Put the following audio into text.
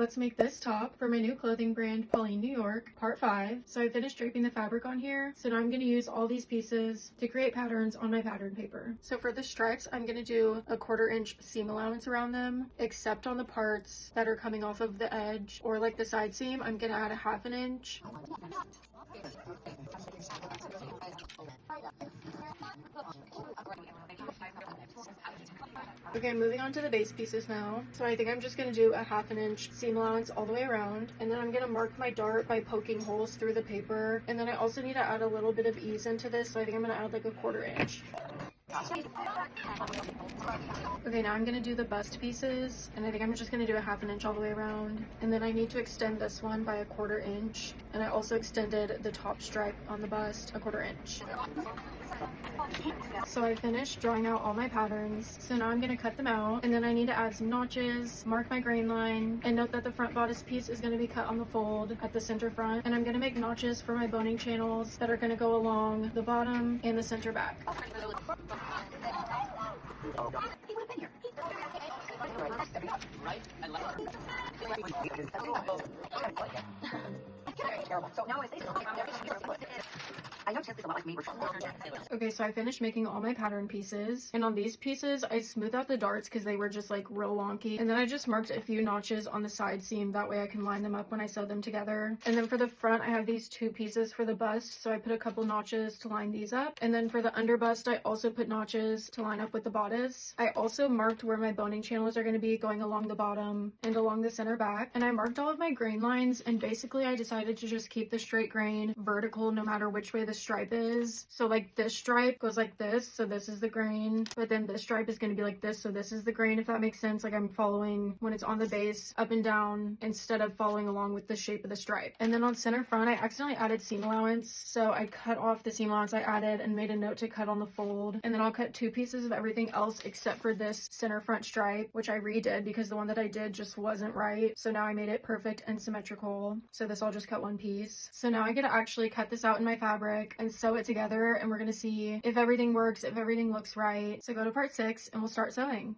let's make this top for my new clothing brand, Pauline New York, part 5. So I finished draping the fabric on here. So now I'm going to use all these pieces to create patterns on my pattern paper. So for the stripes, I'm going to do a 1/4 inch seam allowance around them, except on the parts that are coming off of the edge or like the side seam, I'm going to add a 1/2 inch. Okay, moving on to the base pieces now. So I think I'm just going to do a 1/2 inch seam allowance all the way around, and then I'm going to mark my dart by poking holes through the paper, and then I also need to add a little bit of ease into this, so I think I'm going to add like a 1/4 inch. Okay, now I'm going to do the bust pieces, and I think I'm just going to do a 1/2 inch all the way around, and then I need to extend this one by a 1/4 inch, and I also extended the top stripe on the bust a 1/4 inch. So I finished drawing out all my patterns, so now I'm going to cut them out, and then I need to add some notches, mark my grain line, and note that the front bodice piece is going to be cut on the fold at the center front, and I'm going to make notches for my boning channels that are going to go along the bottom and the center back. Okay, so I finished making all my pattern pieces, and on these pieces I smoothed out the darts because they were just like real wonky, and then I just marked a few notches on the side seam, that way I can line them up when I sew them together. And then for the front I have these 2 pieces for the bust, so I put a couple notches to line these up, and then for the under bust I also put notches to line up with the bodice. I also marked where my boning channels are going to be going along the bottom and along the center back, and I marked all of my grain lines, and basically I decided to just keep the straight grain vertical no matter which way the stripe is. So like this stripe goes like this, so this is the grain, but then this stripe is going to be like this, so this is the grain, if that makes sense. Like I'm following when it's on the base up and down instead of following along with the shape of the stripe. And then on center front I accidentally added seam allowance, so I cut off the seam allowance I added and made a note to cut on the fold, and then I'll cut 2 pieces of everything else except for this center front stripe, which I redid because the one that I did just wasn't right, so now I made it perfect and symmetrical. So this I'll just cut 1 piece. So now I get to actually cut this out in my fabric and sew it together, and we're going to see if everything works, if everything looks right. So go to part 6 and we'll start sewing.